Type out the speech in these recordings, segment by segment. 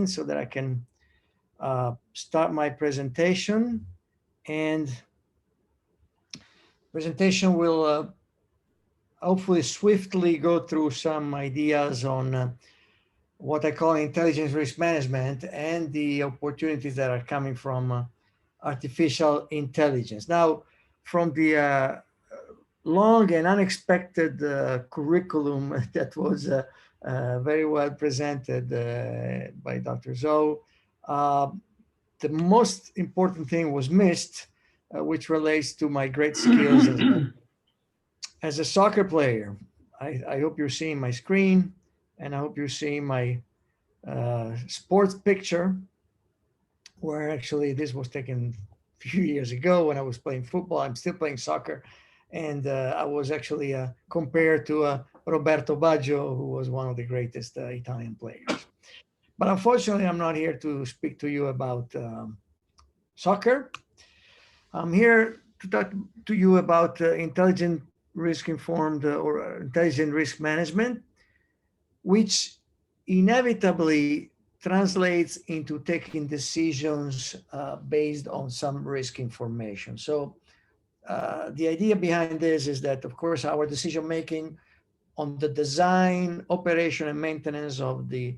so that I can start my presentation. And presentation will hopefully swiftly go through some ideas on what I call intelligence risk management and the opportunities that are coming from artificial intelligence. Now, from the long and unexpected curriculum that was very well presented by Dr. Zhou, the most important thing was missed, which relates to my great skills as a soccer player. I hope you're seeing my screen, and I hope you're seeing my sports picture, where actually this was taken a few years ago when I was playing football. I'm still playing soccer, and I was actually compared to Roberto Baggio, who was one of the greatest Italian players. But unfortunately, I'm not here to speak to you about soccer. I'm here to talk to you about intelligent risk-informed or intelligent risk management, which inevitably translates into taking decisions based on some risk information. So the idea behind this is that, of course, our decision making on the design, operation, and maintenance of the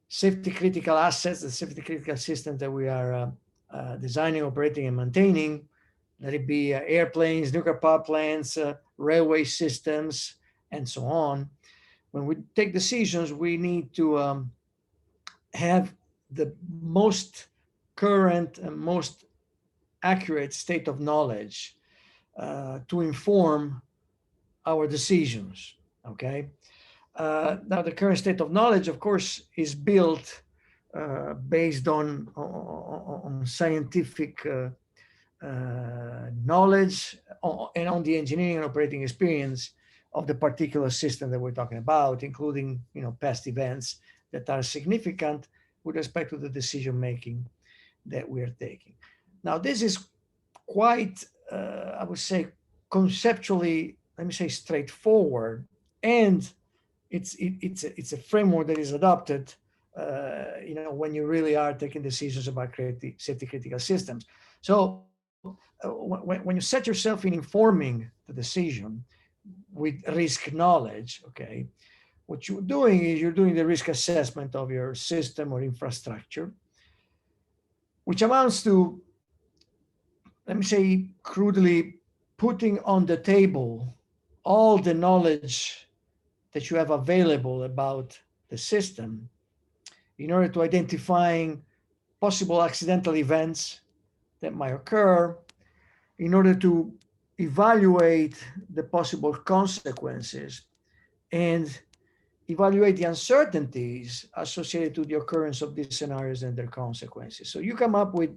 safety critical assets, the safety critical systems that we are designing, operating, and maintaining, let it be airplanes, nuclear power plants, railway systems, and so on. When we take decisions, we need to have the most current and most accurate state of knowledge to inform our decisions, okay? Now, the current state of knowledge, of course, is built based on scientific knowledge and on the engineering and operating experience of the particular system that we're talking about, including past events that are significant with respect to the decision making that we are taking. Now, this is quite, I would say, conceptually, let me say, straightforward, and it's a framework that is adopted, when you really are taking decisions about safety critical systems. So when you set yourself in informing the decision with risk knowledge, okay, what you're doing is you're doing the risk assessment of your system or infrastructure, which amounts to, let me say crudely, putting on the table all the knowledge that you have available about the system in order to identifying possible accidental events that might occur, in order to evaluate the possible consequences and evaluate the uncertainties associated to the occurrence of these scenarios and their consequences. So you come up with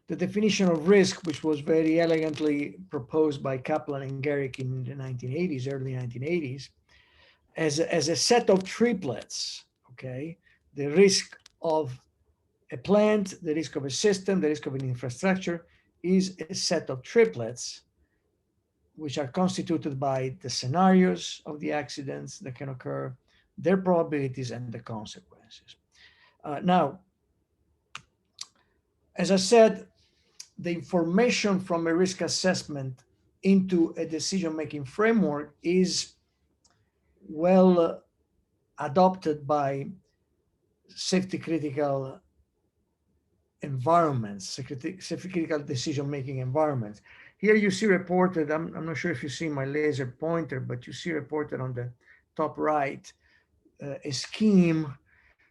the definition of risk, which was very elegantly proposed by Kaplan and Garrick in the 1980s, early 1980s, as a set of triplets, okay? The risk of a plant, the risk of a system, the risk of an infrastructure is a set of triplets, which are constituted by the scenarios of the accidents that can occur, their probabilities, and the consequences. Now, as I said, the information from a risk assessment into a decision-making framework is well adopted by safety critical environments, safety critical decision-making environments. Here you see reported, I'm not sure if you see my laser pointer, but you see reported on the top right, a scheme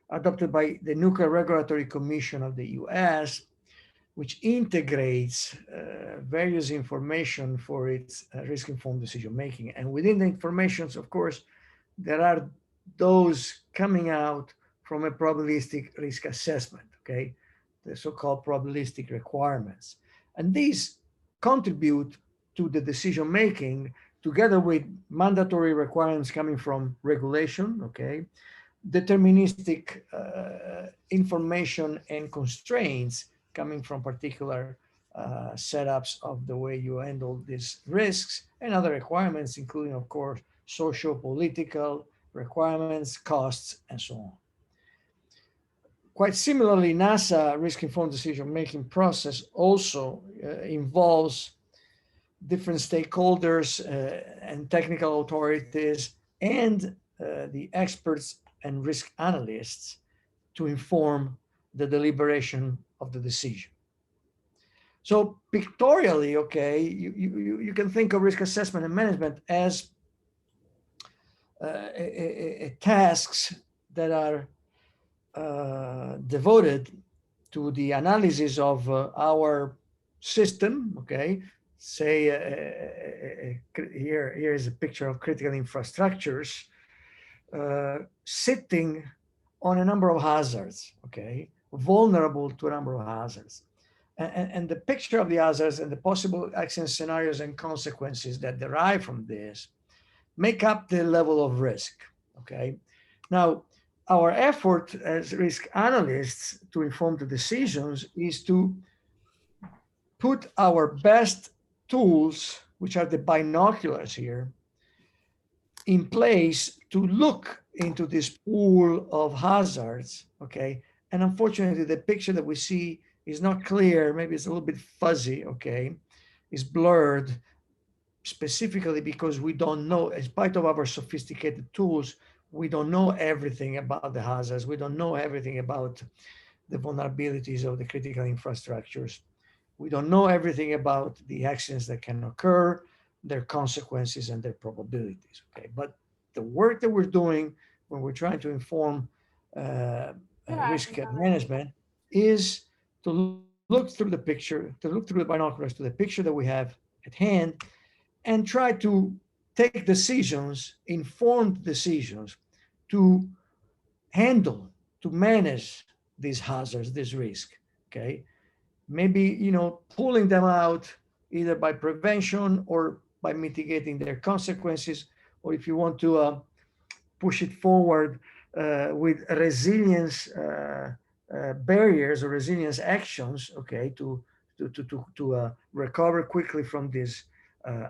adopted by the Nuclear Regulatory Commission of the US, which integrates various information for its risk-informed decision-making. And within the informations, of course, there are those coming out from a probabilistic risk assessment, okay? The so-called probabilistic requirements. And these contribute to the decision-making together with mandatory requirements coming from regulation, okay? Deterministic information and constraints coming from particular setups of the way you handle these risks, and other requirements, including, of course, social, political requirements, costs, and so on. quite similarly, NASA risk-informed decision-making process also involves different stakeholders and technical authorities and the experts and risk analysts to inform the deliberation of the decision. So pictorially, okay, you can think of risk assessment and management as tasks that are devoted to the analysis of our system, okay? Say here is a picture of critical infrastructures sitting on a number of hazards, okay? Vulnerable to a number of hazards. And the picture of the hazards and the possible accident scenarios and consequences that derive from this make up the level of risk, okay? Now, our effort as risk analysts to inform the decisions is to put our best tools, which are the binoculars here, in place to look into this pool of hazards, okay? And unfortunately, the picture that we see is not clear, maybe it's a little bit fuzzy, okay? It's blurred, specifically because we don't know, in spite of our sophisticated tools, we don't know everything about the hazards. We don't know everything about the vulnerabilities of the critical infrastructures. We don't know everything about the accidents that can occur, their consequences and their probabilities, okay? But the work that we're doing when we're trying to inform risk management is to look through the picture, to look through the binoculars to the picture that we have at hand and try to take decisions, informed decisions, to handle, to manage these hazards, this risk, okay? Maybe, pulling them out either by prevention or by mitigating their consequences, or if you want to push it forward with resilience barriers or resilience actions, okay, to recover quickly from these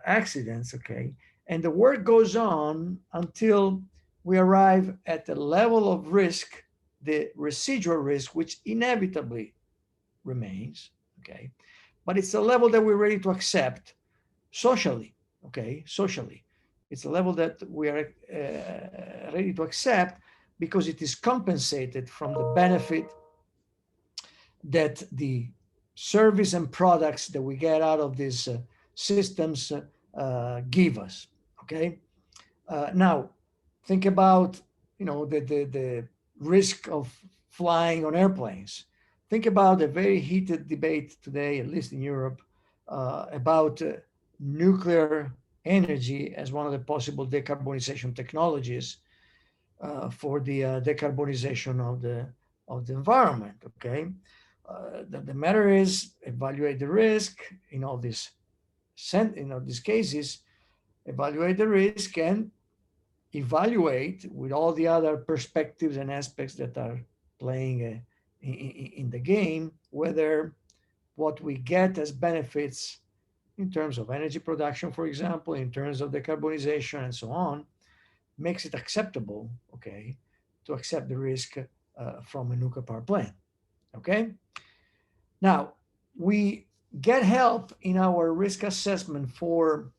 accidents, okay? And the work goes on until we arrive at the level of risk, the residual risk, which inevitably remains, okay? But it's a level that we're ready to accept socially, okay? Socially. It's a level that we are ready to accept because it is compensated from the benefit that the service and products that we get out of these systems give us, okay? Now, think about, the risk of flying on airplanes. Think about a very heated debate today, at least in Europe, about nuclear energy as one of the possible decarbonization technologies for the decarbonization of the environment. Okay, the matter is evaluate the risk in all these these cases, evaluate the risk and evaluate with all the other perspectives and aspects that are playing in the game, whether what we get as benefits in terms of energy production, for example, in terms of decarbonization and so on, makes it acceptable, okay, to accept the risk from a nuclear power plant, okay? Now, we get help in our risk assessment for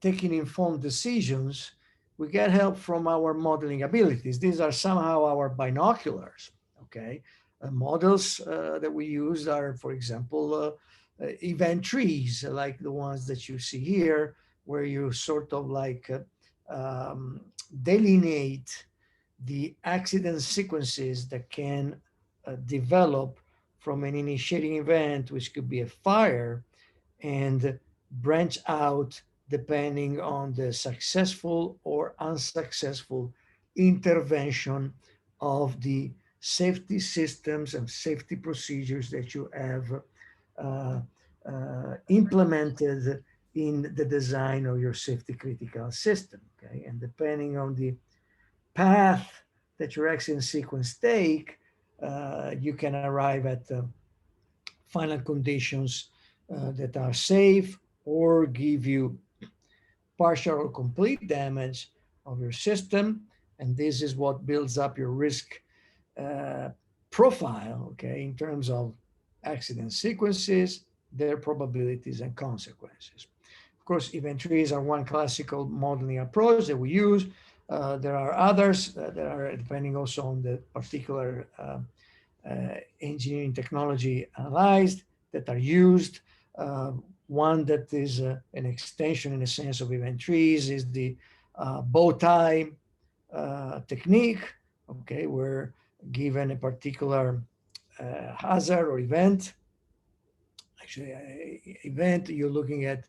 taking informed decisions. We get help from our modeling abilities. These are somehow our binoculars, okay? Models that we use are, for example, event trees, like the ones that you see here, where you sort of like delineate the accident sequences that can develop from an initiating event, which could be a fire, and branch out depending on the successful or unsuccessful intervention of the safety systems and safety procedures that you have implemented in the design of your safety critical system, okay? And depending on the path that your accident sequence take, you can arrive at final conditions that are safe or give you partial or complete damage of your system. And this is what builds up your risk profile, okay, in terms of accident sequences, their probabilities and consequences. Of course, event trees are one classical modeling approach that we use. There are others that are depending also on the particular engineering technology analyzed that are used. One that is an extension in a sense of event trees is the bow tie technique, okay, where given a particular hazard or event, you're looking at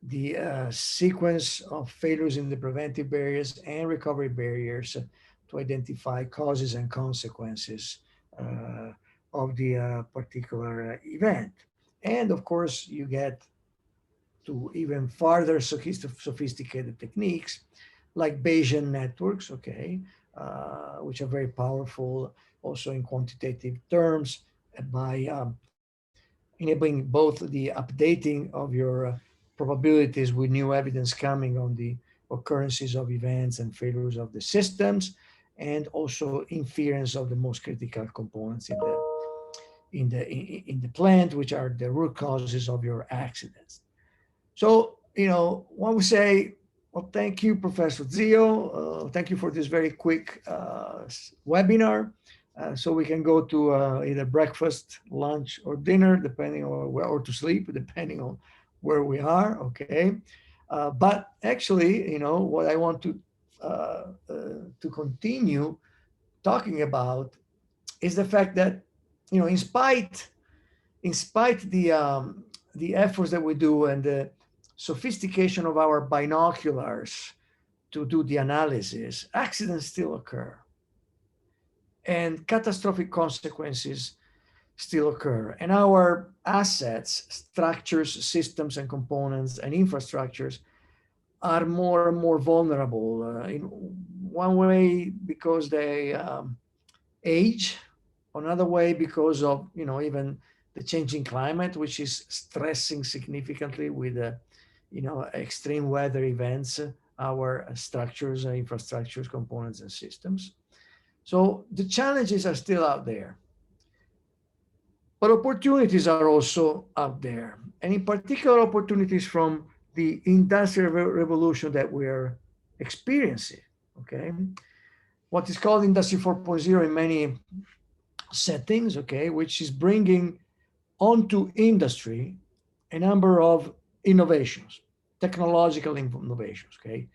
the sequence of failures in the preventive barriers and recovery barriers to identify causes and consequences of the particular event. And of course, you get to even farther sophisticated techniques like Bayesian networks, okay, which are very powerful also in quantitative terms by enabling both the updating of your probabilities with new evidence coming on the occurrences of events and failures of the systems, and also inference of the most critical components in the plant, which are the root causes of your accidents. So, when we say, well, thank you, Professor Zio. Thank you for this very quick webinar. So we can go to either breakfast, lunch, or dinner, depending on where, or to sleep, depending on where we are. Okay. But actually, what I want to continue talking about is the fact that, in spite the efforts that we do and the sophistication of our binoculars to do the analysis, accidents still occur. And catastrophic consequences still occur. And our assets, structures, systems, and components, and infrastructures are more and more vulnerable. In one way, because they age, another way because of even the changing climate, which is stressing significantly with extreme weather events, our structures, infrastructures, components, and systems. So the challenges are still out there, but opportunities are also out there, and in particular opportunities from the industrial revolution that we're experiencing. Okay, what is called Industry 4.0 in many settings, okay, which is bringing onto industry a number of innovations, technological innovations, okay?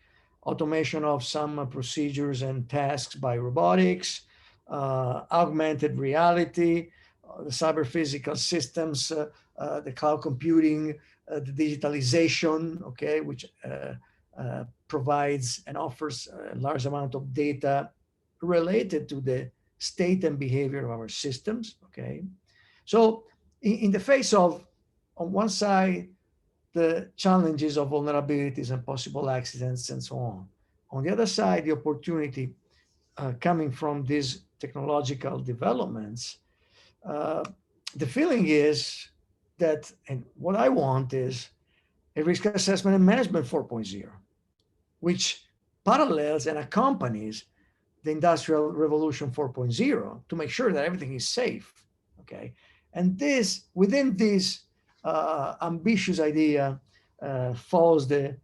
Automation of some procedures and tasks by robotics, augmented reality, the cyber physical systems, the cloud computing, the digitalization, okay, which provides and offers a large amount of data related to the state and behavior of our systems, okay? So in the face of, on one side, the challenges of vulnerabilities and possible accidents and so on the other side, the opportunity coming from these technological developments, the feeling is that, and what I want is a risk assessment and management 4.0, which parallels and accompanies the Industrial Revolution 4.0 to make sure that everything is safe, okay? And within this ambitious idea falls the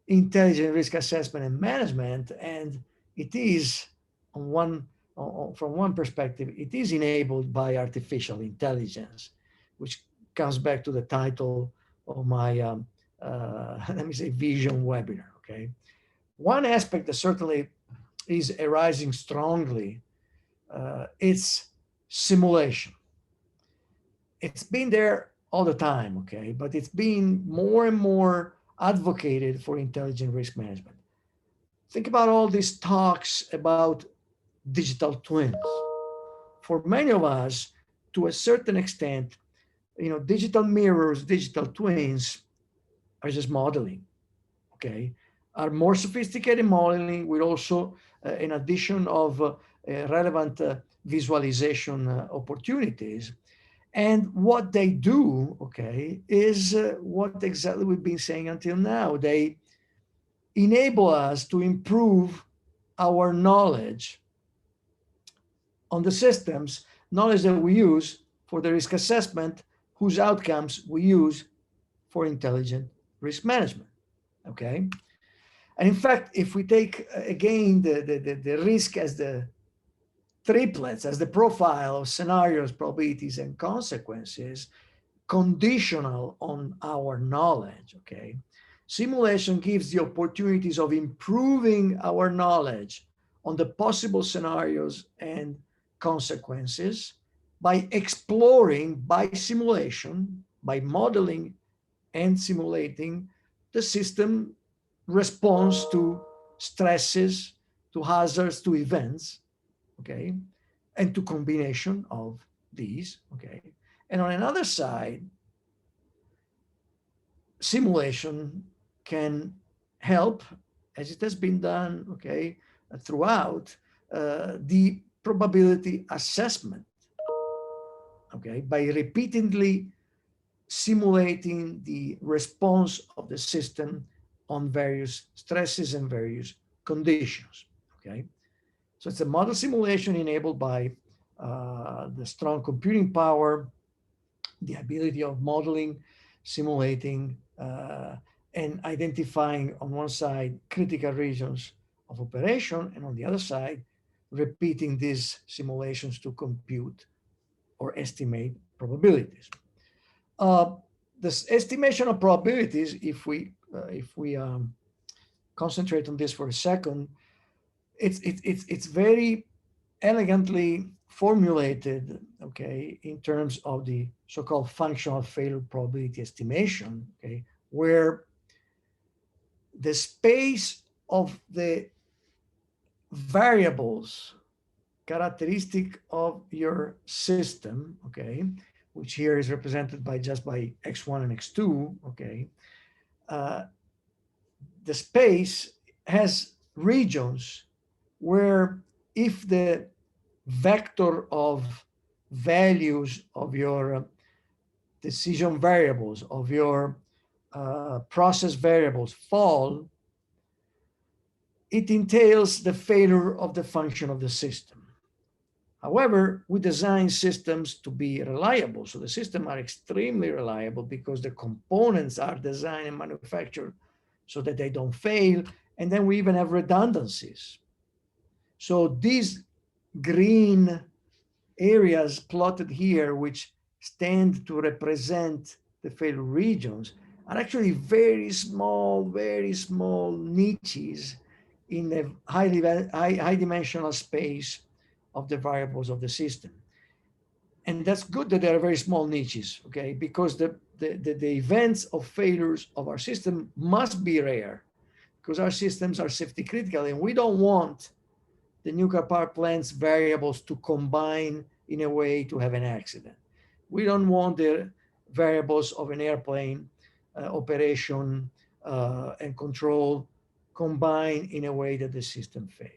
intelligent risk assessment and management, and it is, from one perspective, it is enabled by artificial intelligence, which comes back to the title of my, let me say, vision webinar, okay? One aspect that certainly is arising strongly, it's simulation. It's been there all the time, okay, but it's being more and more advocated for intelligent risk management. Think about all these talks about digital twins. For many of us, to a certain extent, digital mirrors, digital twins are just modeling, okay, are more sophisticated modeling with also an addition of relevant visualization opportunities. And what they do, okay, is what exactly we've been saying until now. They enable us to improve our knowledge on the systems, knowledge that we use for the risk assessment, whose outcomes we use for intelligent risk management, okay? And in fact, if we take, again, the risk as the triplets, as the profile of scenarios, probabilities, and consequences, conditional on our knowledge, okay? Simulation gives the opportunities of improving our knowledge on the possible scenarios and consequences by exploring by simulation, by modeling and simulating the system response to stresses, to hazards, to events, okay, and to combination of these, okay. And on another side, simulation can help, as it has been done, okay, throughout the probability assessment, okay, by repeatedly simulating the response of the system on various stresses and various conditions, okay? So it's a model simulation enabled by the strong computing power, the ability of modeling, simulating, and identifying on one side critical regions of operation, and on the other side, repeating these simulations to compute or estimate probabilities. This estimation of probabilities, if we concentrate on this for a second, it's very elegantly formulated, okay, in terms of the so-called functional failure probability estimation, okay, where the space of the variables characteristic of your system, okay, which here is represented by just by x1 and x2, okay, the space has regions where if the vector of values of your decision variables, of your process variables fall, it entails the failure of the function of the system. However, we design systems to be reliable. So the systems are extremely reliable because the components are designed and manufactured so that they don't fail. And then we even have redundancies. So these green areas plotted here, which stand to represent the failure regions, are actually very small niches in the high dimensional space of the variables of the system. And that's good that there are very small niches, okay? Because the events of failures of our system must be rare because our systems are safety critical, and we don't want the nuclear power plant's variables to combine in a way to have an accident. We don't want the variables of an airplane operation and control combine in a way that the system fails.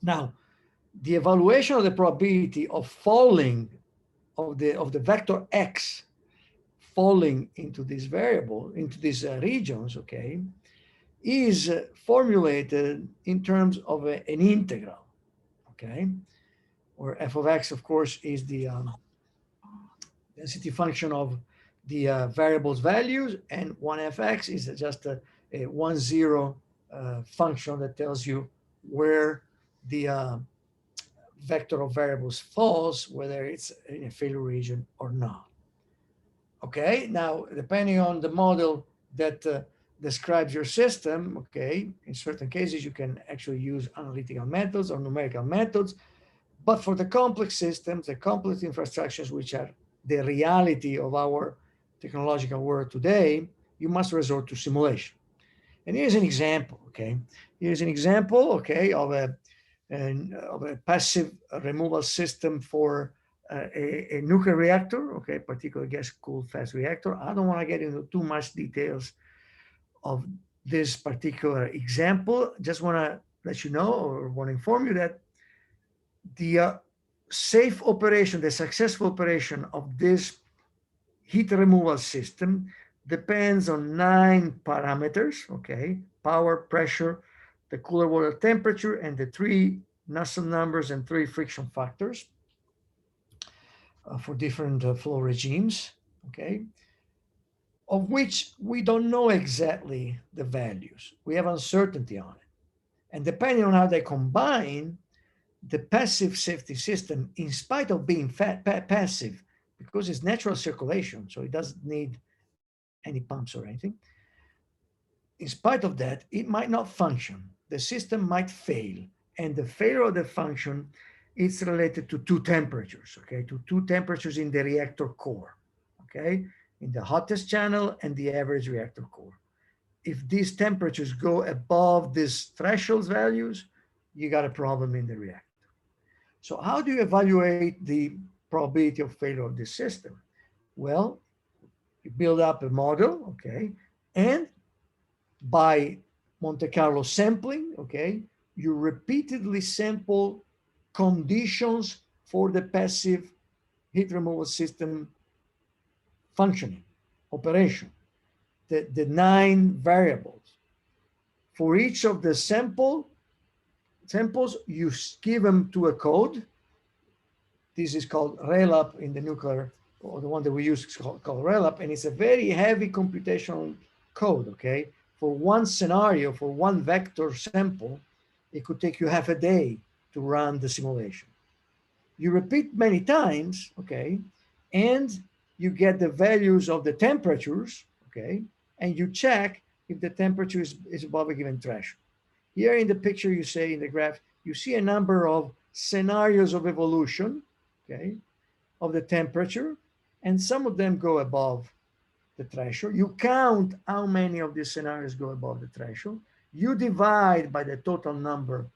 Now, the evaluation of the probability of falling of the vector x falling into this variable, into these regions, okay, is formulated in terms of an integral, okay, where f of x, of course, is the density function of the variable's values, and 1fx is just a 1-0 function that tells you where the vector of variables falls, whether it's in a failure region or not. Okay, now depending on the model that describes your system, okay, in certain cases you can actually use analytical methods or numerical methods, but for the complex systems, the complex infrastructures, which are the reality of our technological world today, you must resort to simulation. And here's an example, okay? Here's an example, okay, of a passive removal system for a nuclear reactor, okay, particular gas-cooled fast reactor. I don't want to get into too much details of this particular example. Just want to let you know, or want to inform you that the safe operation, the successful operation of this heat removal system depends on 9 parameters, okay? Power, pressure, the cooler water temperature, and the 3 Nusselt numbers, and 3 friction factors for different flow regimes, okay, of which we don't know exactly the values. We have uncertainty on it. And depending on how they combine, the passive safety system, in spite of being passive, because it's natural circulation, so it doesn't need any pumps or anything, in spite of that, it might not function. The system might fail. And the failure of the function is related to 2 temperatures, okay, to 2 temperatures in the reactor core, okay, in the hottest channel and the average reactor core. If these temperatures go above these threshold values, you got a problem in the reactor. So how do you evaluate the probability of failure of this system? Well, you build up a model, okay, and by Monte Carlo sampling, okay, you repeatedly sample conditions for the passive heat removal system functioning, operation, the 9 variables. For each of the samples, you give them to a code. This is called RELAP in the nuclear, or the one that we use is called RELAP, and it's a very heavy computational code, okay? For one scenario, for one vector sample, it could take you half a day to run the simulation. You repeat many times, okay, and you get the values of the temperatures, okay, and you check if the temperature is above a given threshold. Here in the picture, you say in the graph, you see a number of scenarios of evolution, okay, of the temperature, and some of them go above the threshold. You count how many of these scenarios go above the threshold. You divide by the total number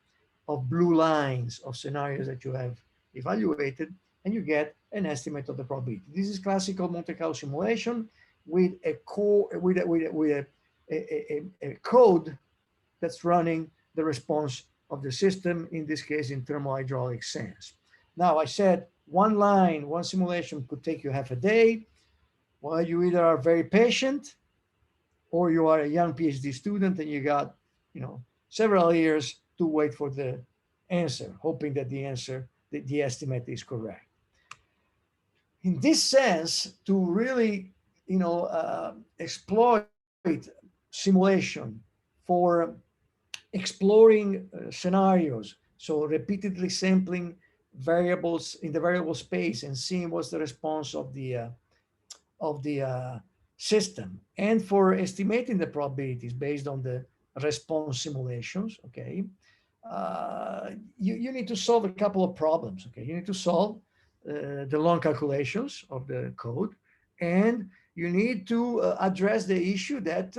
of blue lines of scenarios that you have evaluated, and you get an estimate of the probability. This is classical Monte Carlo simulation with a code that's running the response of the system, in this case in thermohydraulic sense. Now, I said one line, one simulation could take you half a day. Well, you either are very patient or you are a young PhD student and you got, several years to wait for the answer, hoping that the estimate is correct. In this sense, to really, exploit simulation for exploring scenarios, so repeatedly sampling variables in the variable space and seeing what's the response of the system, and for estimating the probabilities based on the response simulations, okay, you need to solve a couple of problems, okay. You need to solve the long calculations of the code, and you need to address the issue that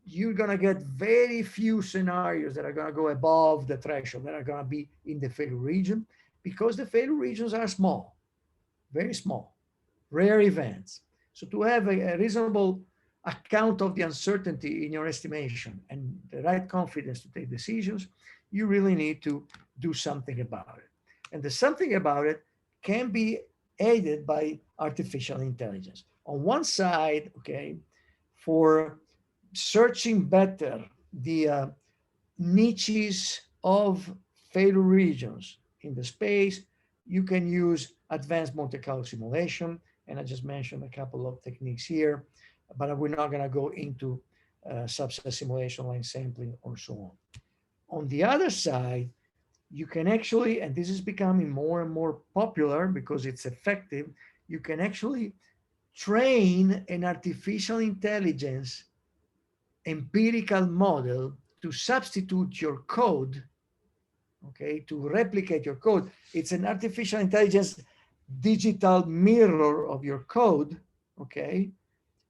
you're going to get very few scenarios that are going to go above the threshold, that are going to be in the failure region, because the failure regions are small, very small, rare events. So to have a reasonable account of the uncertainty in your estimation and the right confidence to take decisions, you really need to do something about it. And the something about it can be aided by artificial intelligence. On one side, okay, for searching better the niches of failure regions in the space, you can use advanced Monte Carlo simulation. And I just mentioned a couple of techniques here, but we're not going to go into subset simulation, line sampling, or so on. On the other side, you can actually, and this is becoming more and more popular because it's effective, you can actually train an artificial intelligence empirical model to substitute your code, okay, to replicate your code. It's an artificial intelligence digital mirror of your code, okay?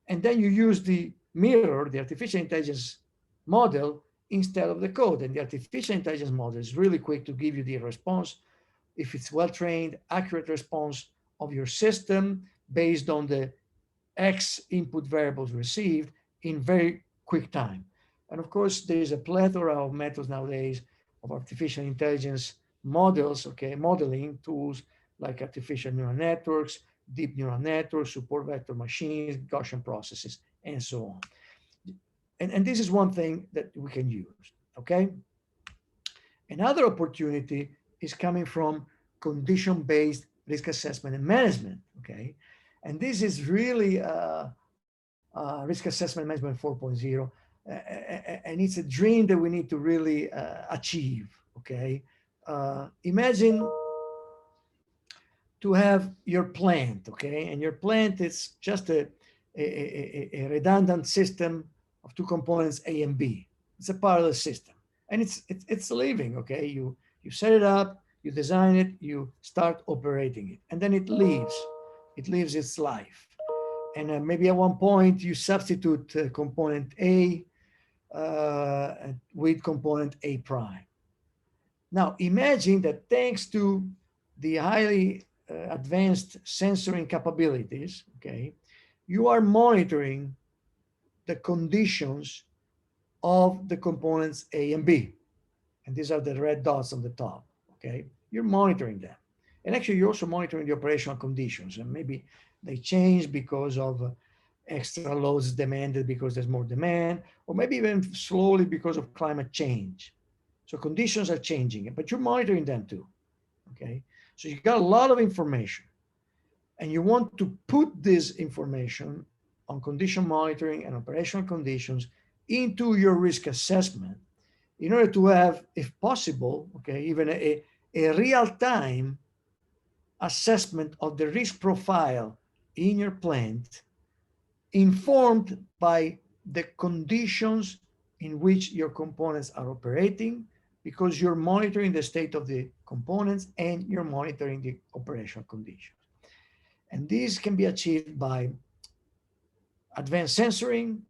And then you use the mirror, the artificial intelligence model, instead of the code. And the artificial intelligence model is really quick to give you the response, if it's well-trained, accurate response of your system based on the X input variables received in very quick time. And of course, there's a plethora of methods nowadays of artificial intelligence models, okay, modeling tools like artificial neural networks, deep neural networks, support vector machines, Gaussian processes, and so on. And this is one thing that we can use, okay? Another opportunity is coming from condition-based risk assessment and management, okay? And this is really risk assessment management 4.0, and it's a dream that we need to really achieve, okay? Imagine to have your plant, okay? And your plant is just a redundant system of two components, A and B. It's a part of the system. And it's living, okay? You set it up, you design it, you start operating it, and then it leaves. It lives its life. And maybe at one point you substitute component A with component A prime. Now imagine that thanks to the highly advanced sensoring capabilities, okay, you are monitoring the conditions of the components A and B. And these are the red dots on the top, okay? You're monitoring them. And actually you're also monitoring the operational conditions, and maybe they change because of extra loads demanded because there's more demand, or maybe even slowly because of climate change. So conditions are changing, but you're monitoring them too, okay? So you got a lot of information, and you want to put this information on condition monitoring and operational conditions into your risk assessment in order to have, if possible, okay, even a real-time assessment of the risk profile in your plant, informed by the conditions in which your components are operating, because you're monitoring the state of the components and you're monitoring the operational conditions. And this can be achieved by advanced sensoring,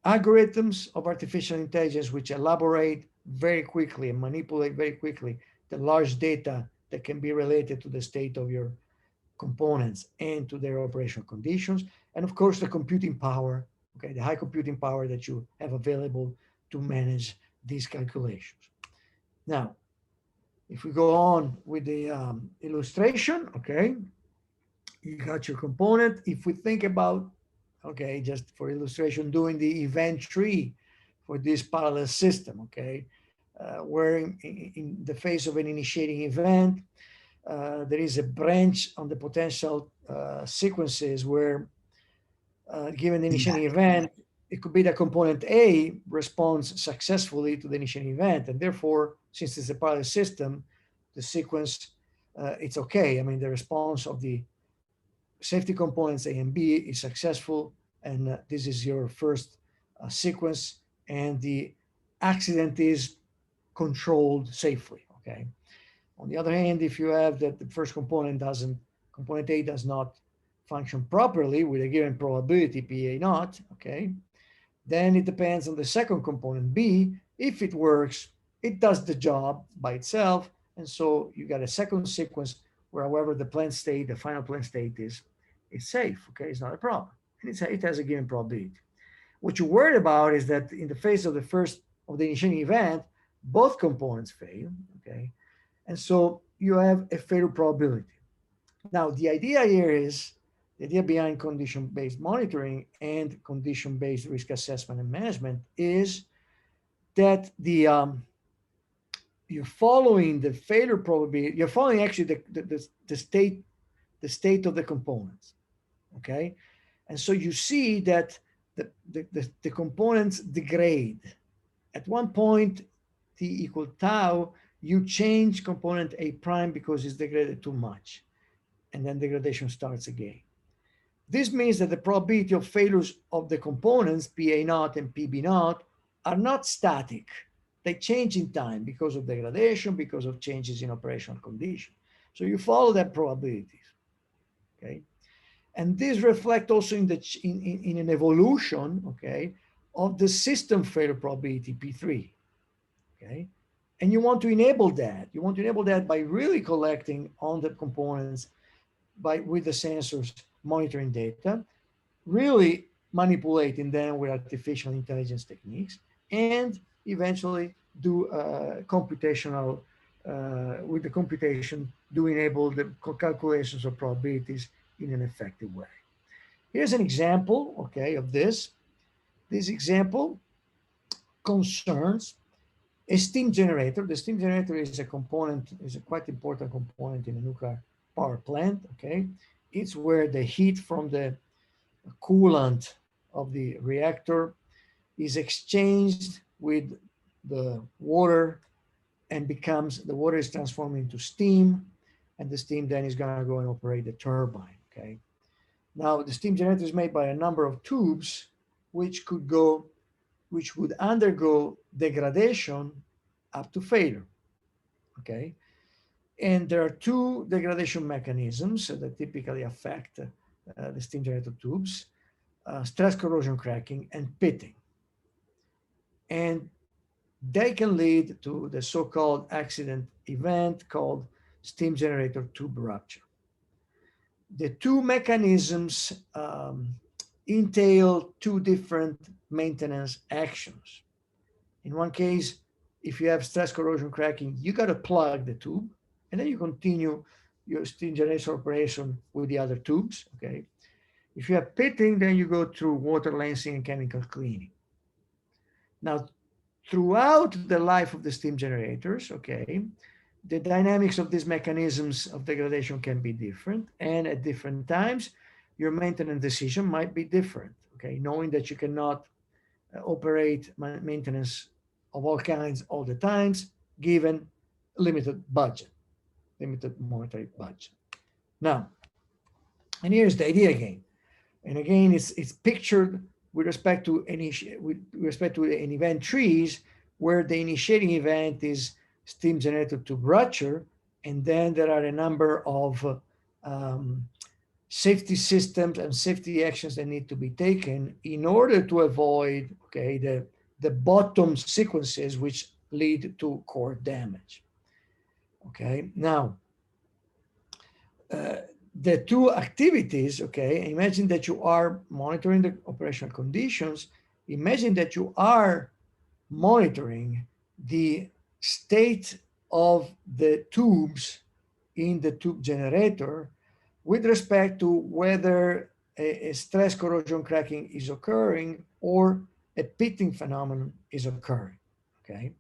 algorithms of artificial intelligence, which elaborate very quickly and manipulate very quickly the large data that can be related to the state of your components and to their operational conditions. And of course, the computing power, okay, the high computing power that you have available to manage these calculations. Now, if we go on with the illustration, okay, you got your component. If we think about, okay, just for illustration, doing the event tree for this parallel system, okay, where in the face of an initiating event, there is a branch on the potential sequences where, given the initiating event, it could be that component A responds successfully to the initiating event, and therefore, since it's a parallel system, the sequence, it's okay. I mean, the response of the safety components A and B is successful, and this is your first sequence, and the accident is controlled safely, okay? On the other hand, if you have that the first component A does not function properly with a given probability PA naught, okay, then it depends on the second component B. If it works, it does the job by itself, and so you got a second sequence where, however, the plant state, the final plant state is safe, okay, it's not a problem, and it has a given probability. What you're worried about is that in the face of the initiating event, both components fail, okay, and so you have a failure probability. Now, the idea here is, the idea behind condition-based monitoring and condition-based risk assessment and management is that you're following the failure probability, you're following actually the state of the components, okay? And so you see that the components degrade. At one point, t equal tau, you change component A prime because it's degraded too much, and then degradation starts again. This means that the probability of failures of the components, PA naught and PB naught, are not static. They change in time because of degradation, because of changes in operational conditions. So you follow that probabilities, okay? And this reflects also in an evolution, okay, of the system failure probability, P3, okay? And you want to enable that. You want to enable that by really collecting on the components with the sensors, monitoring data, really manipulating them with artificial intelligence techniques, and eventually do computational, with the computation, do enable the calculations of probabilities in an effective way. Here's an example, okay, of this. This example concerns A steam generator. The steam generator is a component, is a quite important component in a nuclear power plant. Okay, it's where the heat from the coolant of the reactor is exchanged with the water and becomes, the water is transformed into steam, and the steam then is going to go and operate the turbine. Okay, now the steam generator is made by a number of tubes which would undergo degradation up to failure. Okay, and there are two degradation mechanisms that typically affect the steam generator tubes: stress corrosion cracking and pitting. And they can lead to the so-called accident event called steam generator tube rupture. The two mechanisms entail two different maintenance actions. In one case, if you have stress corrosion cracking, you got to plug the tube, and then you continue your steam generator operation with the other tubes. Okay. If you have pitting, then you go through water lancing and chemical cleaning. Now, throughout the life of the steam generators, okay, the dynamics of these mechanisms of degradation can be different, and at different times, your maintenance decision might be different. Okay, knowing that you cannot operate maintenance of all kinds all the times, given limited budget, limited monetary budget. Now, and here's the idea again. And again, it's pictured with respect to an event trees, where the initiating event is steam generator tube rupture, and then there are a number of safety systems and safety actions that need to be taken in order to avoid, okay, the bottom sequences which lead to core damage. Okay, now the two activities, okay, imagine that you are monitoring the operational conditions. Imagine that you are monitoring the state of the tubes in the tube generator with respect to whether a stress corrosion cracking is occurring or a pitting phenomenon is occurring. Okay,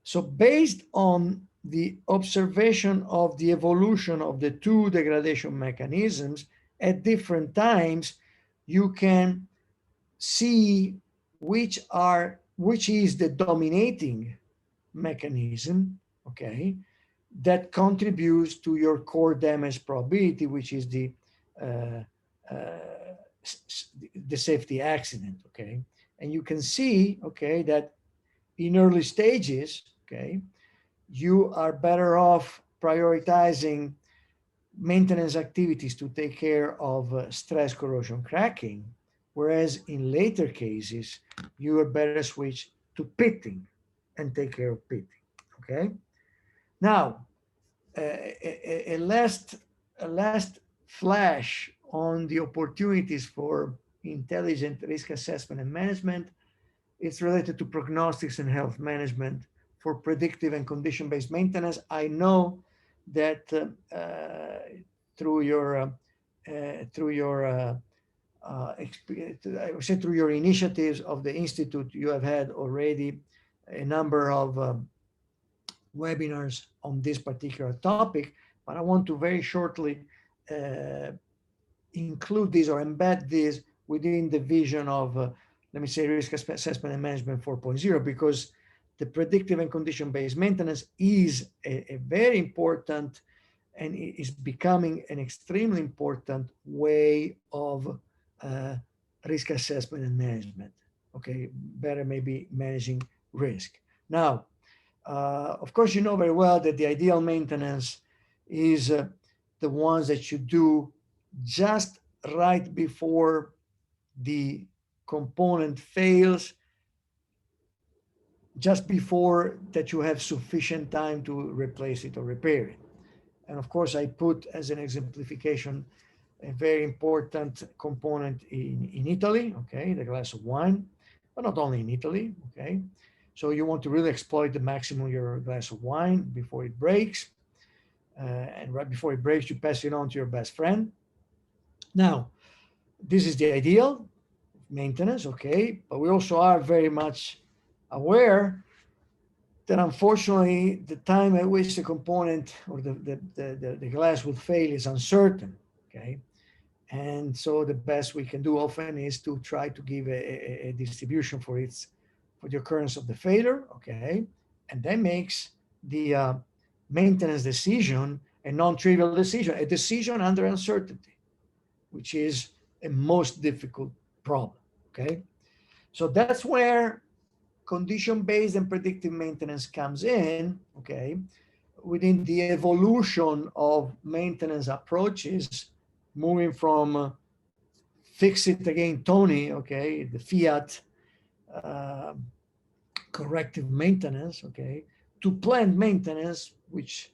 so based on the observation of the evolution of the two degradation mechanisms at different times, you can see which is the dominating mechanism, okay, that contributes to your core damage probability, which is the safety accident. Okay, and you can see, okay, that in early stages, okay, you are better off prioritizing maintenance activities to take care of stress corrosion cracking, whereas in later cases, you are better switch to pitting and take care of pitting. Okay. Now, a last flash on the opportunities for intelligent risk assessment and management. It's related to prognostics and health management for predictive and condition-based maintenance. I know that through your initiatives of the Institute, you have had already a number of webinars on this particular topic, but I want to very shortly include this or embed this within the vision of, let me say, risk assessment and management 4.0, because the predictive and condition-based maintenance is a very important and is becoming an extremely important way of risk assessment and management. Okay, better maybe managing risk. Now, of course, you know very well that the ideal maintenance is the ones that you do just right before the component fails, just before that you have sufficient time to replace it or repair it. And of course, I put as an exemplification a very important component in Italy, okay, the glass of wine, but not only in Italy, okay. So you want to really exploit the maximum your glass of wine before it breaks. And right before it breaks, you pass it on to your best friend. Now, this is the ideal maintenance, okay, but we also are very much aware that unfortunately the time at which the component or the glass will fail is uncertain, okay? And so the best we can do often is to try to give a distribution for the occurrence of the failure, okay? And that makes the maintenance decision a non-trivial decision, a decision under uncertainty, which is a most difficult problem, okay? So that's where condition-based and predictive maintenance comes in, okay? Within the evolution of maintenance approaches, moving from fix it again, Tony, okay, the Fiat uh, corrective maintenance, okay, to planned maintenance, which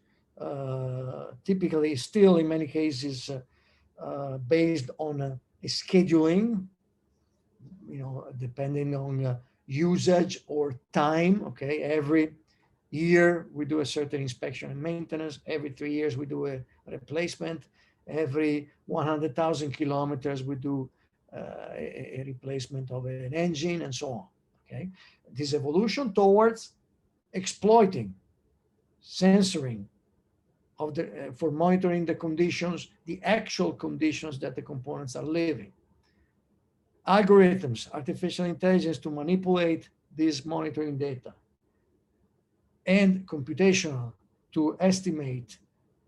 typically is still in many cases based on a scheduling, you know, depending on usage or time, okay. Every year we do a certain inspection and maintenance. Every 3 years we do a replacement. Every 100,000 kilometers we do a replacement of an engine and so on, okay. This evolution towards exploiting sensoring of the for monitoring the conditions, the actual conditions that the components are living. Algorithms, artificial intelligence to manipulate this monitoring data, and computational to estimate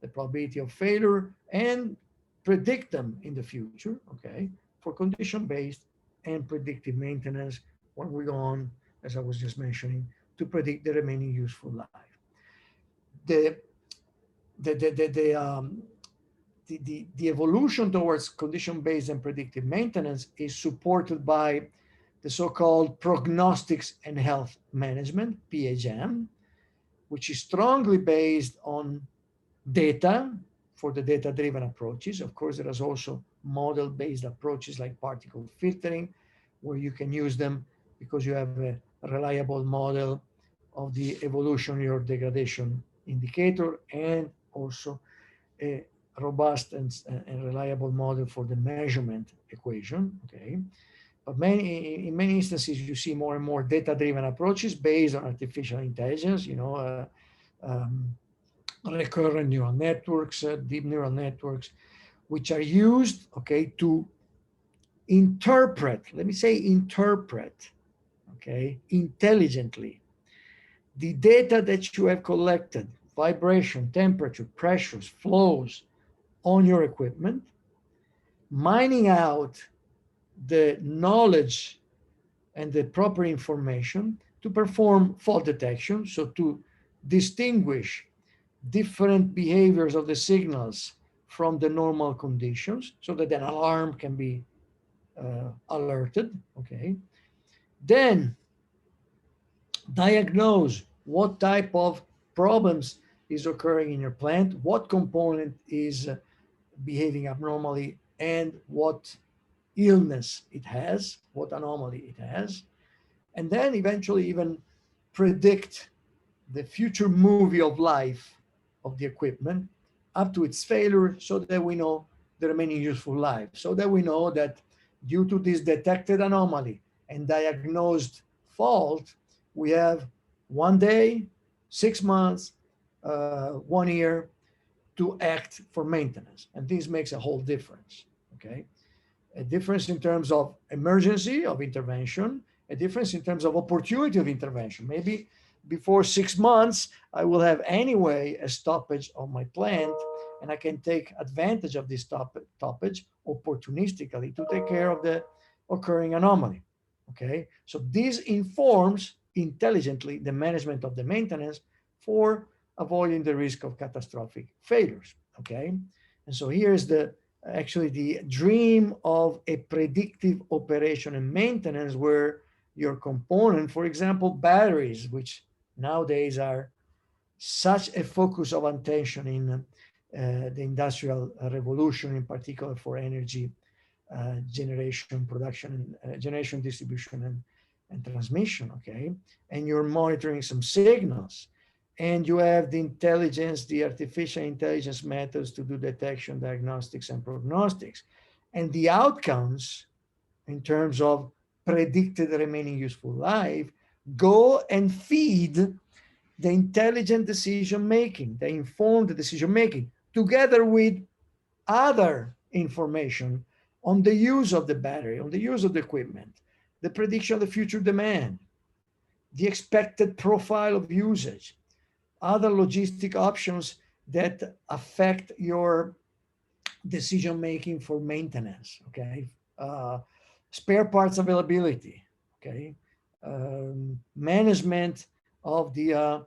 the probability of failure and predict them in the future, okay, for condition-based and predictive maintenance when we go on, as I was just mentioning, to predict the remaining useful life. The evolution towards condition-based and predictive maintenance is supported by the so-called prognostics and health management, PHM, which is strongly based on data for the data-driven approaches. Of course, there is also model-based approaches like particle filtering, where you can use them because you have a reliable model of the evolutionary or degradation indicator, and also a robust and reliable model for the measurement equation, okay? But in many instances, you see more and more data-driven approaches based on artificial intelligence, you know, recurrent neural networks, deep neural networks, which are used, okay, to interpret, let me say interpret, okay, intelligently, the data that you have collected, vibration, temperature, pressures, flows on your equipment, mining out the knowledge and the proper information to perform fault detection, so to distinguish different behaviors of the signals from the normal conditions so that an alarm can be alerted, okay? Then diagnose what type of problems is occurring in your plant, what component is behaving abnormally, and what illness it has, what anomaly it has, and then eventually even predict the future movie of life of the equipment up to its failure, so that we know the remaining useful life, so that we know that due to this detected anomaly and diagnosed fault, we have 1 day, 6 months, 1 year to act for maintenance. And this makes a whole difference, okay? A difference in terms of emergency of intervention, a difference in terms of opportunity of intervention. Maybe before 6 months, I will have anyway a stoppage of my plant, and I can take advantage of this stoppage opportunistically to take care of the occurring anomaly, okay? So this informs intelligently the management of the maintenance for avoiding the risk of catastrophic failures, okay? And so here's actually the dream of a predictive operation and maintenance, where your component, for example, batteries, which nowadays are such a focus of attention in the industrial revolution, in particular for energy generation, production, generation, distribution, and transmission, okay? And you're monitoring some signals, and you have the intelligence, the artificial intelligence methods to do detection, diagnostics, and prognostics. And the outcomes in terms of predicted remaining useful life go and feed the intelligent decision making, the informed decision making, together with other information on the use of the battery, on the use of the equipment, the prediction of the future demand, the expected profile of usage, other logistic options that affect your decision making for maintenance, okay? Spare parts availability, okay? Management of the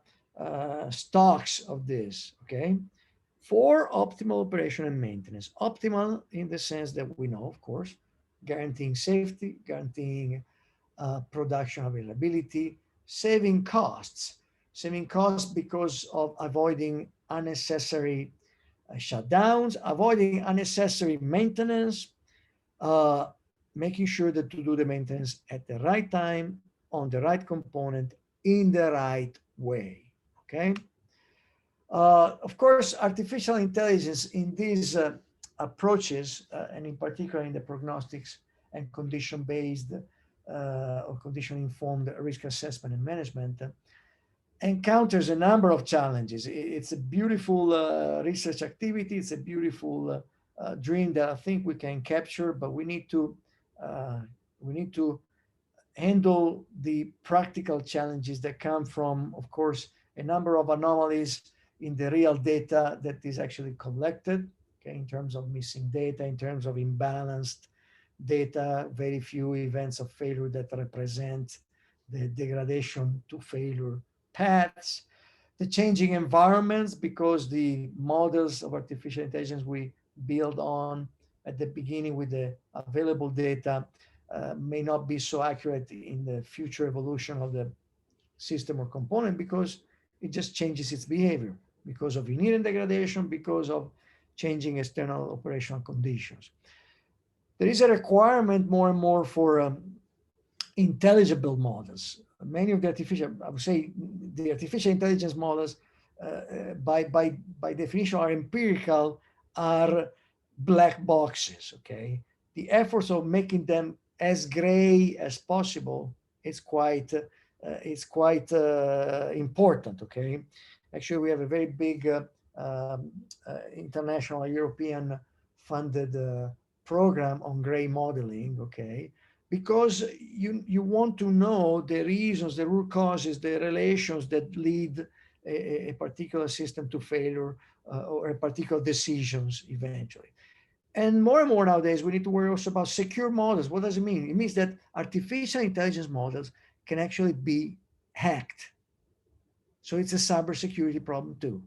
stocks of this, okay? For optimal operation and maintenance. Optimal in the sense that we know, of course, guaranteeing safety, guaranteeing production availability, saving costs because of avoiding unnecessary shutdowns, avoiding unnecessary maintenance, uh, making sure that to do the maintenance at the right time, on the right component, in the right way, okay? Of course, artificial intelligence in these approaches, and in particular in the prognostics and condition-based or condition-informed risk assessment and management, encounters a number of challenges. It's a beautiful research activity. It's a beautiful dream that I think we can capture, but uh, we need to handle the practical challenges that come from, of course, a number of anomalies in the real data that is actually collected, okay, in terms of missing data, in terms of imbalanced data, very few events of failure that represent the degradation to failure paths, the changing environments, because the models of artificial intelligence we build on at the beginning with the available data may not be so accurate in the future evolution of the system or component, because it just changes its behavior because of inherent degradation, because of changing external operational conditions. There is a requirement more and more for intelligible models. Many of the artificial, I would say, the artificial intelligence models, by definition, are empirical, are black boxes. Okay, the efforts of making them as gray as possible is quite important. Okay, actually, we have a very big international European funded program on gray modeling. Okay, because you want to know the reasons, the root causes, the relations that lead a particular system to failure or a particular decisions eventually. And more nowadays, we need to worry also about secure models. What does it mean? It means that artificial intelligence models can actually be hacked. So it's a cybersecurity problem too.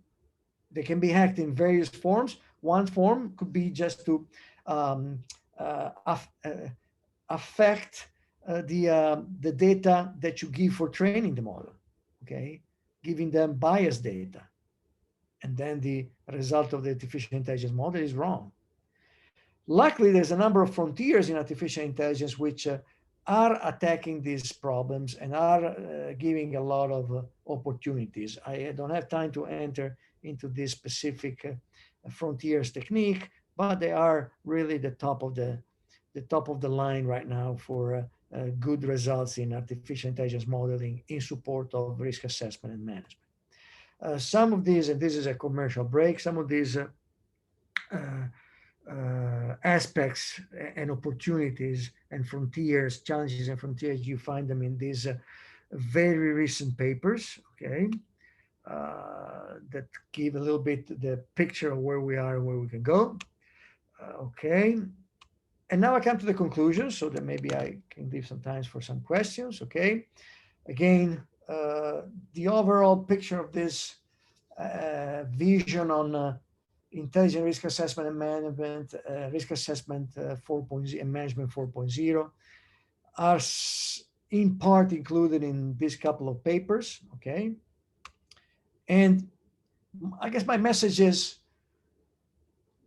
They can be hacked in various forms. One form could be just to um, uh, affect the data that you give for training the model, okay? Giving them biased data. And then the result of the artificial intelligence model is wrong. Luckily, there's a number of frontiers in artificial intelligence which are attacking these problems and are giving a lot of opportunities. I don't have time to enter into this specific frontiers technique, but they are really the top of the line right now for good results in artificial intelligence modeling in support of risk assessment and management. Some of these, and this is a commercial break, some of these aspects and opportunities and frontiers, challenges and frontiers, you find them in these very recent papers, okay, that give a little bit the picture of where we are and where we can go. Okay. And now I come to the conclusion, so that maybe I can leave some time for some questions, okay? Again, the overall picture of this vision on intelligent risk assessment and management, risk assessment 4.0 and management 4.0 are in part included in this couple of papers, okay? And I guess my message is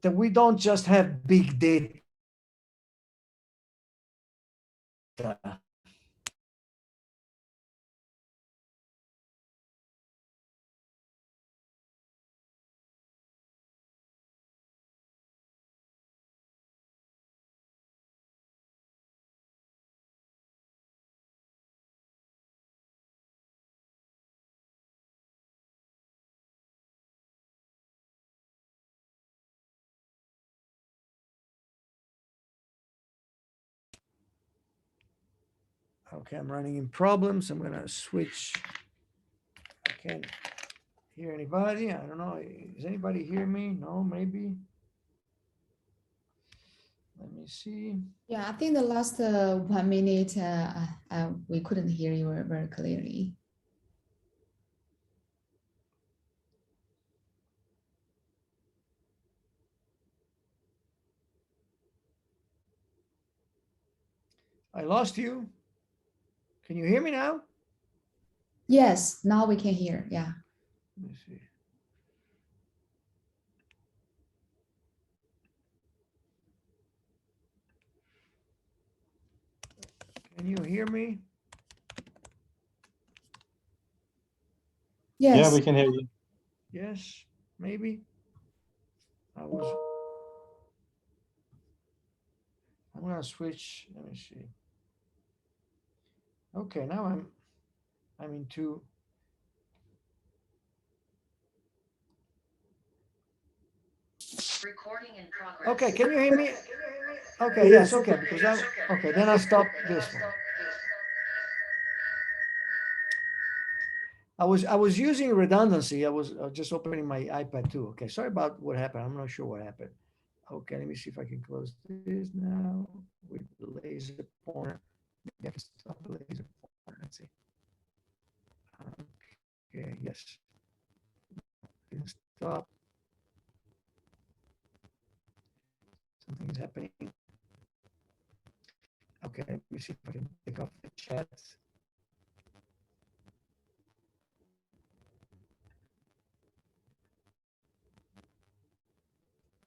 that we don't just have big data. Okay, I'm running in problems. I'm gonna switch. I can't hear anybody. I don't know. Does anybody hear me? No, maybe. Let me see. Yeah, I think the last 1 minute, we couldn't hear you very clearly. I lost you. Can you hear me now? Yes, now we can hear. Yeah. Let me see. Can you hear me? Yes. Yeah, we can hear you. Yes, maybe. I'm gonna switch. Let me see. Okay, now I'm into. Recording in progress. Okay, can you hear me? Okay, yes, okay, because okay, then I'll stop this one. I was using redundancy. I was just opening my iPad too. Okay, sorry about what happened. I'm not sure what happened. Okay, let me see if I can close this now with the laser pointer. Maybe I can stop the laser pointer. Let's see. Okay, yes. Didn't stop. Something's happening. Okay, let me see if I can take off the chat.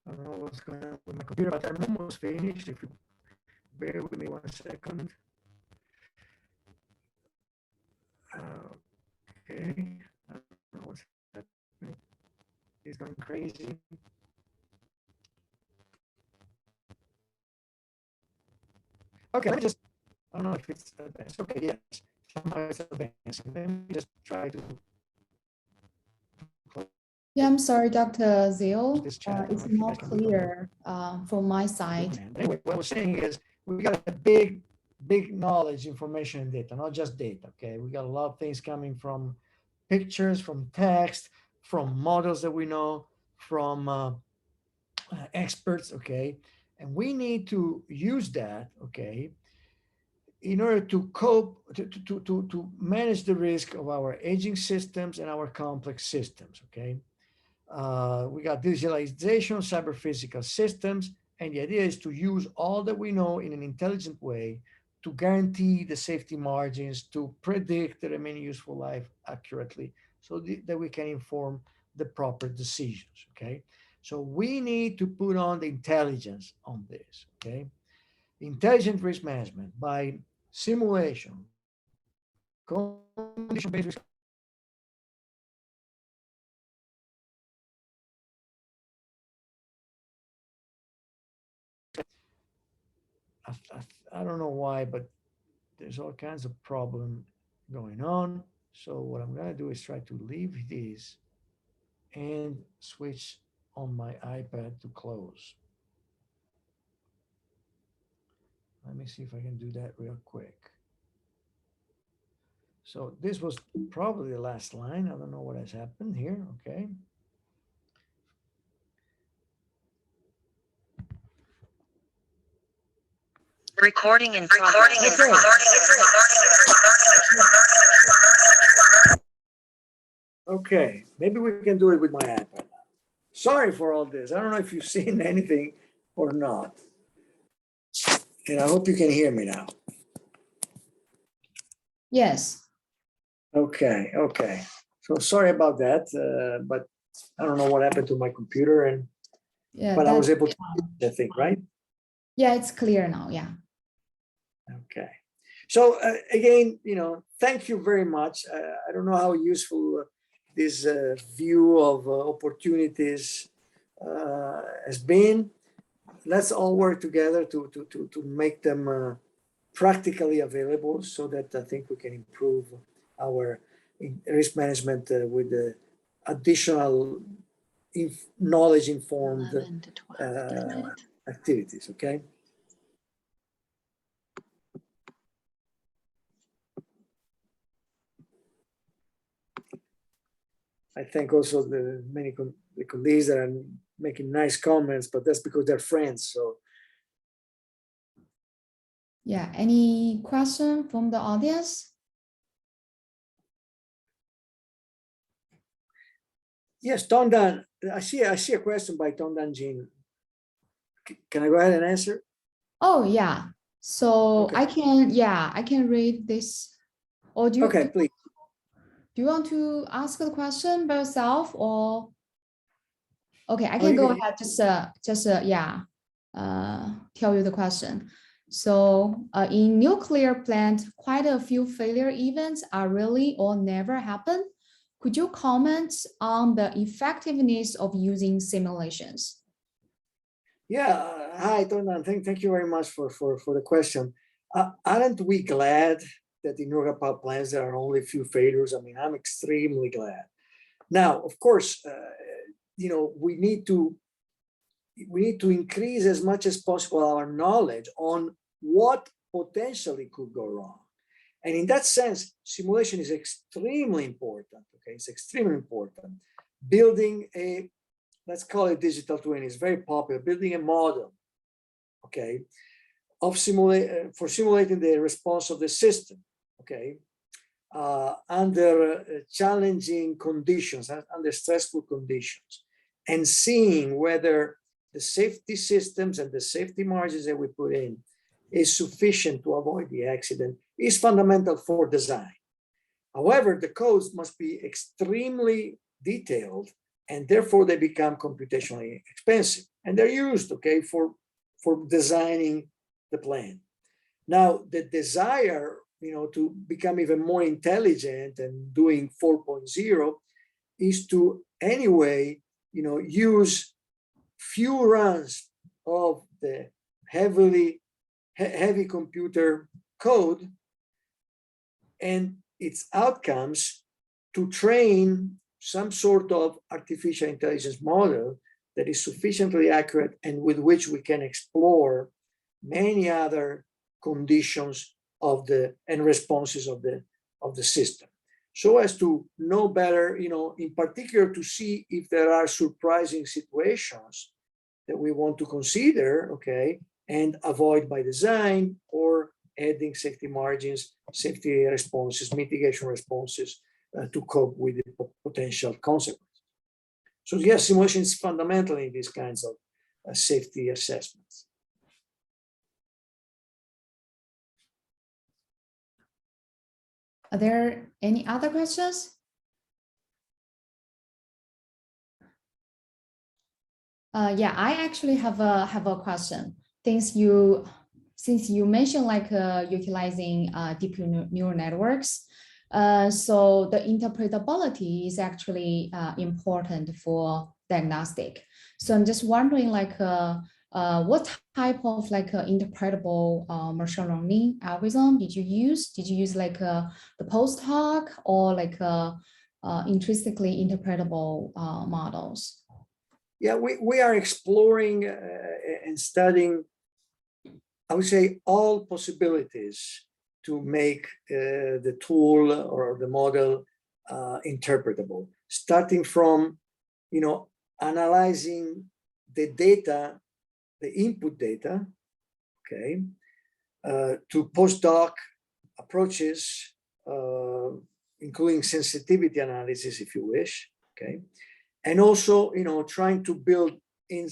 I don't know what's going on with my computer, but I'm almost finished. If you bear with me 1 second. Okay, I don't know what's happening. It's going crazy. Okay, let me just, I don't know if it's advanced. Okay, yes, somehow it's advanced. Let me just try to. Yeah, I'm sorry, Dr. Zio. This chat. It's not clear from my side. Anyway, what I was saying is we got a big knowledge, information, and data, not just data. Okay, we got a lot of things coming from pictures, from text, from models that we know, from experts. Okay, and we need to use that. Okay, in order to cope, to manage the risk of our aging systems and our complex systems. Okay. We got digitalization, cyber physical systems, and the idea is to use all that we know in an intelligent way to guarantee the safety margins, to predict the remaining useful life accurately, so that we can inform the proper decisions. Okay, so we need to put on the intelligence on this. Okay, intelligent risk management by simulation, condition-based risk. I don't know why, but there's all kinds of problem going on. So what I'm gonna do is try to leave this and switch on my iPad to close. Let me see if I can do that real quick. So this was probably the last line. I don't know what has happened here. Okay. Recording in progress. Okay, maybe we can do it with my iPad. Sorry for all this. I don't know if you've seen anything or not. And I hope you can hear me now. Yes. Okay, okay. So sorry about that, but I don't know what happened to my computer, and Yeah, but I was able to, I think, right? Yeah, it's clear now. Yeah. Okay. So again, thank you very much. I don't know how useful this view of opportunities has been. Let's all work together to make them practically available, so that I think we can improve our risk management with the additional knowledge informed activities. Okay. I thank also the the colleagues that are making nice comments, but that's because they're friends. So Yeah, any question from the audience? yes, Tondan, I see a question by Tondan Jean. Can I go ahead and answer? Oh, yeah. So Okay. I can read this. Or do you, Okay, please. do you want to ask the question by yourself or? Okay, I Oh, can you go can- ahead, tell you the question. So in nuclear plant, quite a few failure events are really or never happen. Could you comment on the effectiveness of using simulations? Yeah, hi, Tondan. Thank you very much for the question. Aren't we glad that in nuclear power plants there are only a few failures? I mean, I'm extremely glad. Now, of course, you know, we need to increase as much as possible our knowledge on what potentially could go wrong. And in that sense, simulation is extremely important. Okay, it's extremely important. Building a, let's call it digital twin, is very popular. Building a model, okay, of simulating the response of the system, okay, under challenging conditions, under stressful conditions, and seeing whether the safety systems and the safety margins that we put in is sufficient to avoid the accident is fundamental for design. However, the codes must be extremely detailed, and therefore they become computationally expensive, and they're used, okay, for designing the plan. Now, the desire, you know, to become even more intelligent and doing 4.0 is to anyway, you know, use few runs of the heavy computer code and its outcomes to train some sort of artificial intelligence model that is sufficiently accurate and with which we can explore many other conditions of the and responses of the system, so as to know better, you know, in particular to see if there are surprising situations that we want to consider, okay, and avoid by design, or adding safety margins, safety responses, mitigation responses to cope with the potential consequences. So yes, simulation is fundamental in these kinds of safety assessments. Are there any other questions? Yeah, I actually have a question. Since you mentioned like utilizing deep neural networks, so the interpretability is actually important for diagnostic. So I'm just wondering, like, what type of like interpretable machine learning algorithm did you use? Did you use like the post hoc or like intrinsically interpretable models? Yeah, we are exploring and studying, I would say, all possibilities to make the tool or the model interpretable, starting from, you know, analyzing the data, the input data, okay, to post-hoc approaches, including sensitivity analysis, if you wish, okay, and also, you know, trying to build in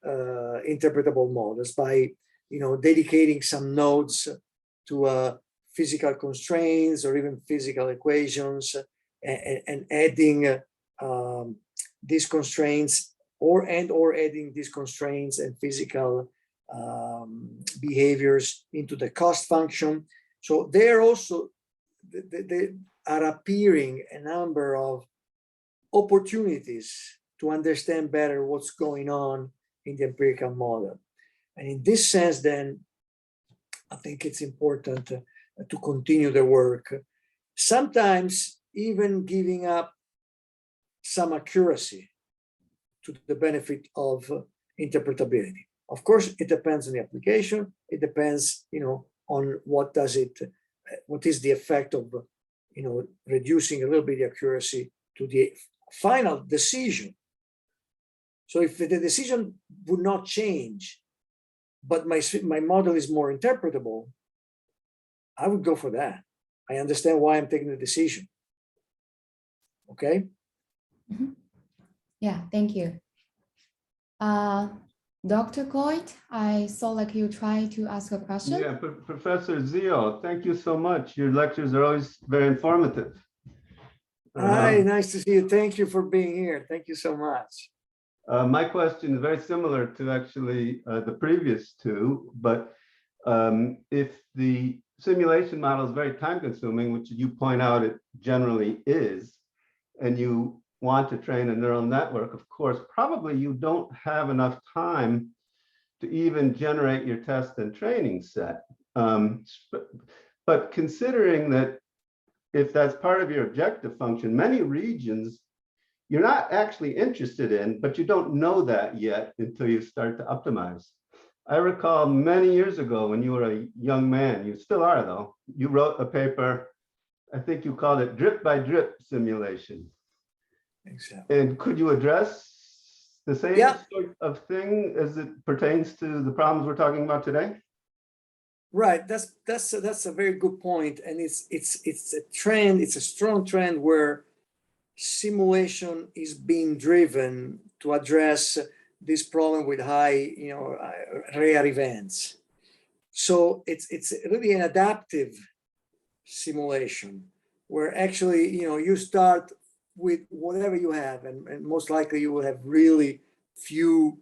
interpretable models by, you know, dedicating some nodes to physical constraints or even physical equations, and adding these constraints or adding these constraints and physical behaviors into the cost function. So there also they are appearing a number of opportunities to understand better what's going on in the empirical model. And in this sense, then, I think it's important to continue the work, sometimes even giving up some accuracy to the benefit of interpretability. Of course, it depends on the application. It depends, you know, on what is the effect of, you know, reducing a little bit the accuracy the final decision. So if the decision would not change, but my model is more interpretable, I would go for that. I understand why I'm taking the decision. Okay. Mhm. Yeah, thank you. Dr. Coit, I saw like you try to ask a question. Yeah, Professor Zio, thank you so much. Your lectures are always very informative. Hi, nice to see you. Thank you for being here. Thank you so much. My question is very similar to actually the previous two, but if the simulation model is very time consuming, which you point out it generally is, and you want to train a neural network, of course, probably you don't have enough time to even generate your test and training set. But considering that if that's part of your objective function, many regions you're not actually interested in, but you don't know that yet until you start to optimize. I recall many years ago when you were a young man, you still are though, you wrote a paper, I think you called it drip by drip simulation. Exactly. And could you address the same sort of thing as it pertains to the problems we're talking about today? Right. That's a very good point, and it's a trend. It's a strong trend where simulation is being driven to address this problem with high, rare events. So it's really an adaptive simulation where actually, you start with whatever you have, and most likely you will have really few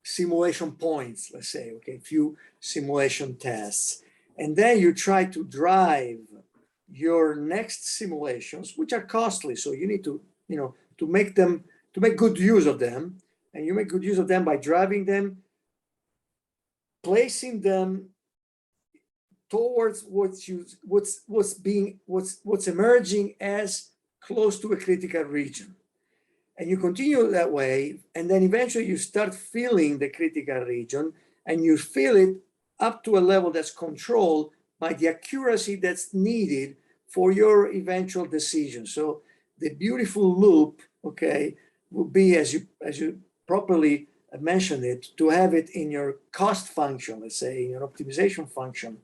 simulation points, let's say, okay, few simulation tests. And then you try to drive your next simulations, which are costly. So you need to, to make good use of them. And you make good use of them by driving them, placing them towards what's emerging as close to a critical region. And you continue that way, and then eventually you start feeling the critical region, and you feel it up to a level that's controlled by the accuracy that's needed for your eventual decision. So the beautiful loop, okay, would be, as you properly mentioned it, to have it in your cost function, let's say, in your optimization function,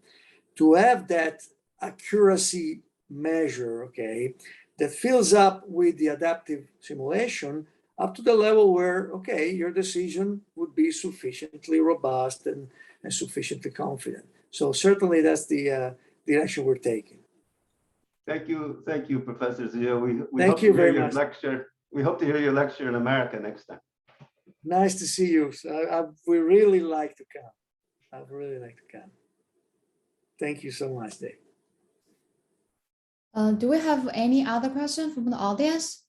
to have that accuracy measure, okay, that fills up with the adaptive simulation up to the level where, okay, your decision would be sufficiently robust and sufficiently confident. So certainly that's the direction we're taking. Thank you, Professor Zio. We Thank hope you to hear very your much. lecture. We hope to hear your lecture in America next time. Nice to see you. So we really like to come. I'd really like to come. Thank you so much, Dave. Do we have any other questions from the audience?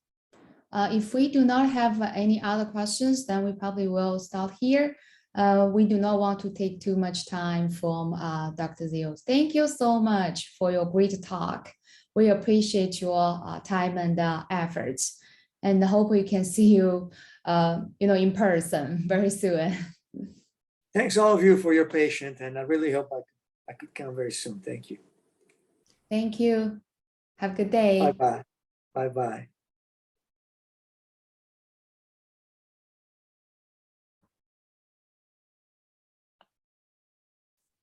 If we do not have any other questions, then we probably will stop here. We do not want to take too much time from Dr. Zio. Thank you so much for your great talk. We appreciate your time and efforts, and hope we can see you, in person very soon. Thanks all of you for your patience, and I really hope I could come very soon. Thank you. Thank you. Have a good day. Bye-bye. Bye-bye.